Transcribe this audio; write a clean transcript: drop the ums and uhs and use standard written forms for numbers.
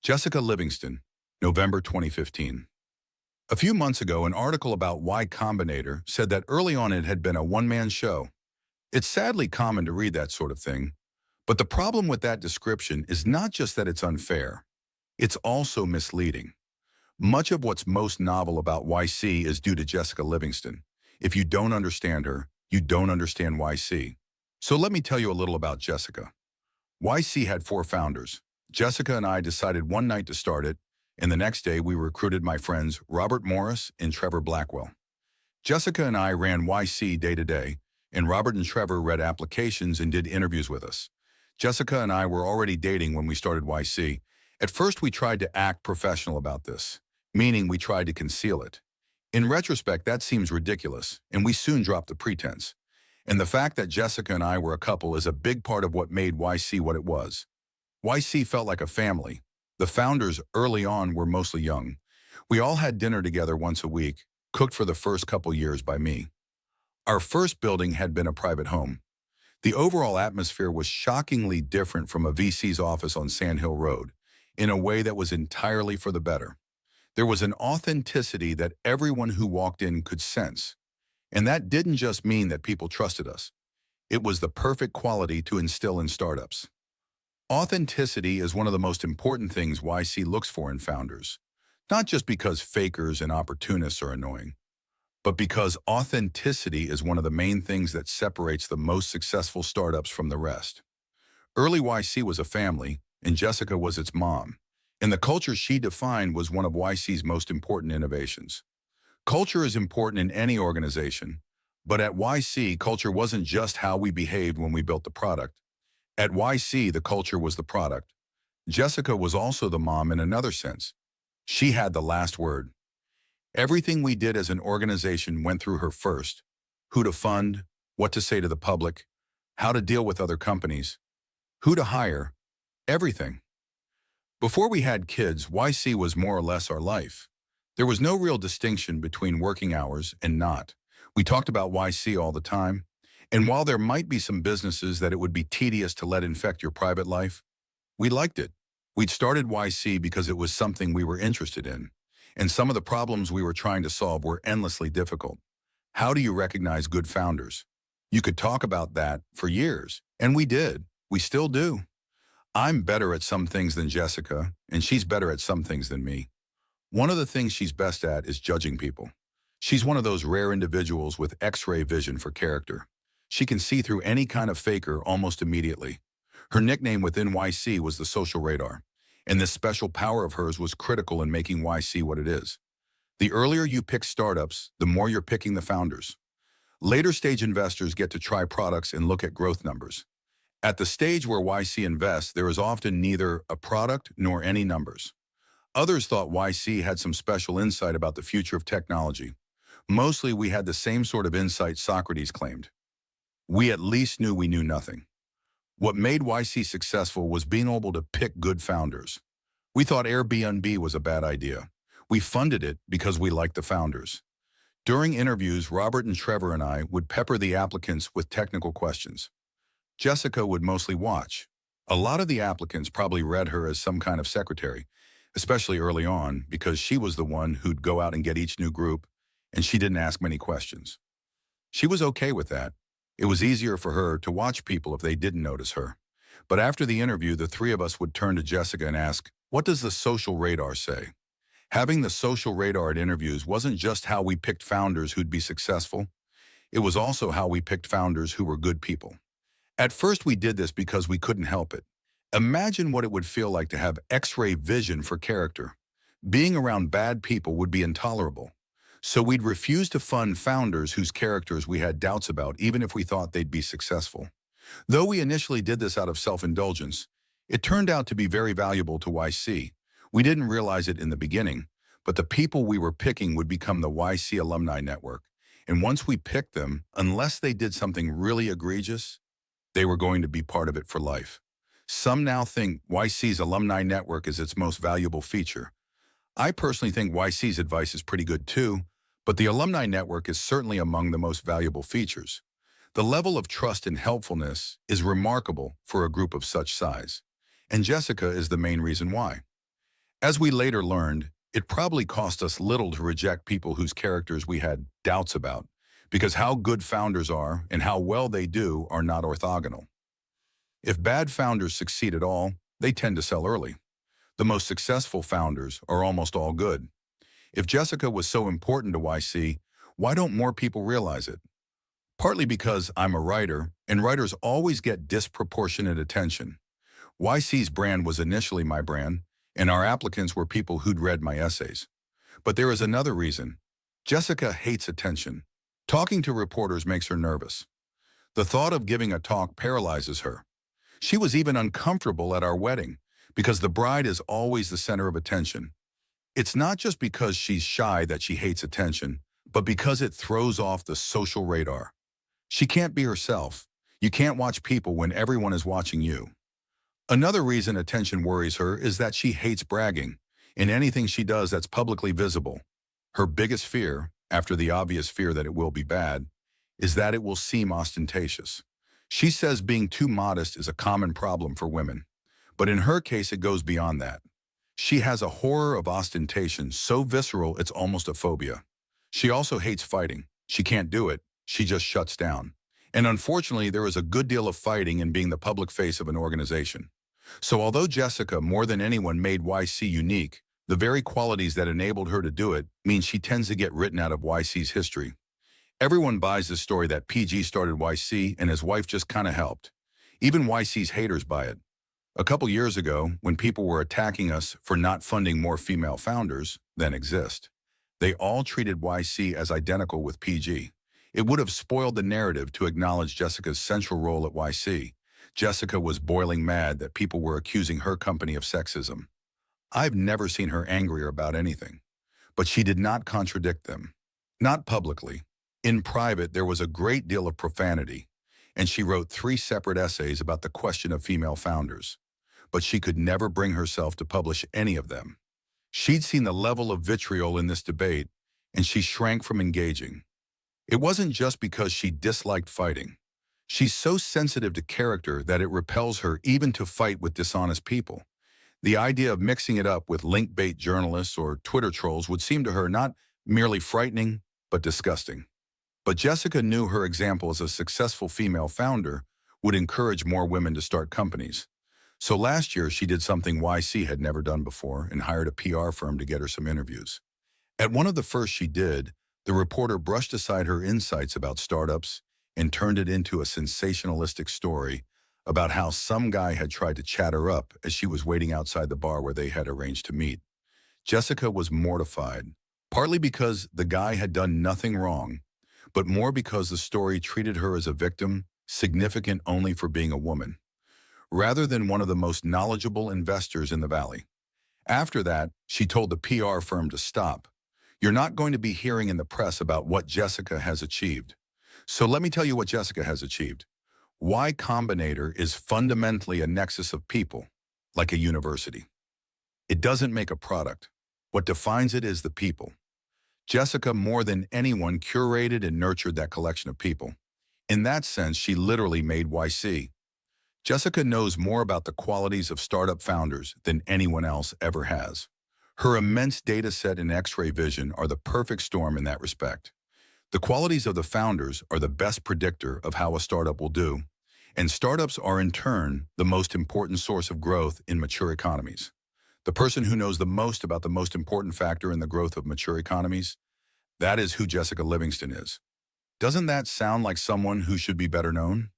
Jessica Livingston, November 2015. A few months ago, an article about Y Combinator said that early on it had been a one-man show. It's sadly common to read that sort of thing, but the problem with that description is not just that it's unfair, it's also misleading. Much of what's most novel about YC is due to Jessica Livingston. If you don't understand her, you don't understand YC. So let me tell you a little about Jessica. YC had four founders. Jessica and I decided one night to start it, and the next day we recruited my friends Robert Morris and Trevor Blackwell. Jessica and I ran YC day to day, and Robert and Trevor read applications and did interviews with us. Jessica and I were already dating when we started YC. At first we tried to act professional about this, meaning we tried to conceal it. In retrospect, that seems ridiculous, and we soon dropped the pretense. And the fact that Jessica and I were a couple is a big part of what made YC what it was. YC felt like a family. The founders early on were mostly young. We all had dinner together once a week, cooked for the first couple years by me. Our first building had been a private home. The overall atmosphere was shockingly different from a VC's office on Sand Hill Road, in a way that was entirely for the better. There was an authenticity that everyone who walked in could sense. And that didn't just mean that people trusted us. It was the perfect quality to instill in startups. Authenticity is one of the most important things YC looks for in founders, not just because fakers and opportunists are annoying, but because authenticity is one of the main things that separates the most successful startups from the rest. Early YC was a family, and Jessica was its mom, and the culture she defined was one of YC's most important innovations. Culture is important in any organization, but at YC, culture wasn't just how we behaved when we built the product. At YC, the culture was the product. Jessica was also the mom in another sense. She had the last word. Everything we did as an organization went through her first. Who to fund, what to say to the public, how to deal with other companies, who to hire, everything. Before we had kids, YC was more or less our life. There was no real distinction between working hours and not. We talked about YC all the time. And while there might be some businesses that it would be tedious to let infect your private life, we liked it. We'd started YC because it was something we were interested in. And some of the problems we were trying to solve were endlessly difficult. How do you recognize good founders? You could talk about that for years. And we did. We still do. I'm better at some things than Jessica, and she's better at some things than me. One of the things she's best at is judging people. She's one of those rare individuals with X-ray vision for character. She can see through any kind of faker almost immediately. Her nickname within YC was the social radar, and this special power of hers was critical in making YC what it is. The earlier you pick startups, the more you're picking the founders. Later stage investors get to try products and look at growth numbers. At the stage where YC invests, there is often neither a product nor any numbers. Others thought YC had some special insight about the future of technology. Mostly we had the same sort of insight Socrates claimed. We at least knew we knew nothing. What made YC successful was being able to pick good founders. We thought Airbnb was a bad idea. We funded it because we liked the founders. During interviews, Robert and Trevor and I would pepper the applicants with technical questions. Jessica would mostly watch. A lot of the applicants probably read her as some kind of secretary, especially early on, because she was the one who'd go out and get each new group, and she didn't ask many questions. She was okay with that. It was easier for her to watch people if they didn't notice her. But after the interview, the three of us would turn to Jessica and ask, what does the social radar say? Having the social radar at interviews wasn't just how we picked founders who'd be successful. It was also how we picked founders who were good people. At first, we did this because we couldn't help it. Imagine what it would feel like to have X-ray vision for character. Being around bad people would be intolerable. So we'd refuse to fund founders whose characters we had doubts about, even if we thought they'd be successful. Though we initially did this out of self-indulgence, it turned out to be very valuable to YC. We didn't realize it in the beginning, but the people we were picking would become the YC alumni network. And once we picked them, unless they did something really egregious, they were going to be part of it for life. Some now think YC's alumni network is its most valuable feature. I personally think YC's advice is pretty good too, but the alumni network is certainly among the most valuable features. The level of trust and helpfulness is remarkable for a group of such size. And Jessica is the main reason why. As we later learned, it probably cost us little to reject people whose characters we had doubts about, because how good founders are and how well they do are not orthogonal. If bad founders succeed at all, they tend to sell early. The most successful founders are almost all good. If Jessica was so important to YC, why don't more people realize it? Partly because I'm a writer, and writers always get disproportionate attention. YC's brand was initially my brand, and our applicants were people who'd read my essays. But there is another reason. Jessica hates attention. Talking to reporters makes her nervous. The thought of giving a talk paralyzes her. She was even uncomfortable at our wedding because the bride is always the center of attention. It's not just because she's shy that she hates attention, but because it throws off the social radar. She can't be herself. You can't watch people when everyone is watching you. Another reason attention worries her is that she hates bragging in anything she does that's publicly visible. Her biggest fear, after the obvious fear that it will be bad, is that it will seem ostentatious. She says being too modest is a common problem for women, but in her case it goes beyond that. She has a horror of ostentation so visceral it's almost a phobia. She also hates fighting. She can't do it. She just shuts down. And unfortunately, there is a good deal of fighting in being the public face of an organization. So although Jessica, more than anyone, made YC unique, the very qualities that enabled her to do it mean she tends to get written out of YC's history. Everyone buys the story that PG started YC and his wife just kind of helped. Even YC's haters buy it. A couple years ago, when people were attacking us for not funding more female founders than exist, they all treated YC as identical with PG. It would have spoiled the narrative to acknowledge Jessica's central role at YC. Jessica was boiling mad that people were accusing her company of sexism. I've never seen her angrier about anything, but she did not contradict them. Not publicly. In private, there was a great deal of profanity, and she wrote 3 separate essays about the question of female founders. But she could never bring herself to publish any of them. She'd seen the level of vitriol in this debate, and she shrank from engaging. It wasn't just because she disliked fighting. She's so sensitive to character that it repels her even to fight with dishonest people. The idea of mixing it up with link-bait journalists or Twitter trolls would seem to her not merely frightening, but disgusting. But Jessica knew her example as a successful female founder would encourage more women to start companies. So last year, she did something YC had never done before and hired a PR firm to get her some interviews. At one of the first she did, the reporter brushed aside her insights about startups and turned it into a sensationalistic story about how some guy had tried to chat her up as she was waiting outside the bar where they had arranged to meet. Jessica was mortified, partly because the guy had done nothing wrong, but more because the story treated her as a victim, significant only for being a woman, rather than one of the most knowledgeable investors in the Valley. After that, she told the PR firm to stop. You're not going to be hearing in the press about what Jessica has achieved. So let me tell you what Jessica has achieved. Y Combinator is fundamentally a nexus of people, like a university. It doesn't make a product. What defines it is the people. Jessica, more than anyone, curated and nurtured that collection of people. In that sense, she literally made YC. Jessica knows more about the qualities of startup founders than anyone else ever has. Her immense data set and X-ray vision are the perfect storm in that respect. The qualities of the founders are the best predictor of how a startup will do, and startups are in turn the most important source of growth in mature economies. The person who knows the most about the most important factor in the growth of mature economies, that is who Jessica Livingston is. Doesn't that sound like someone who should be better known?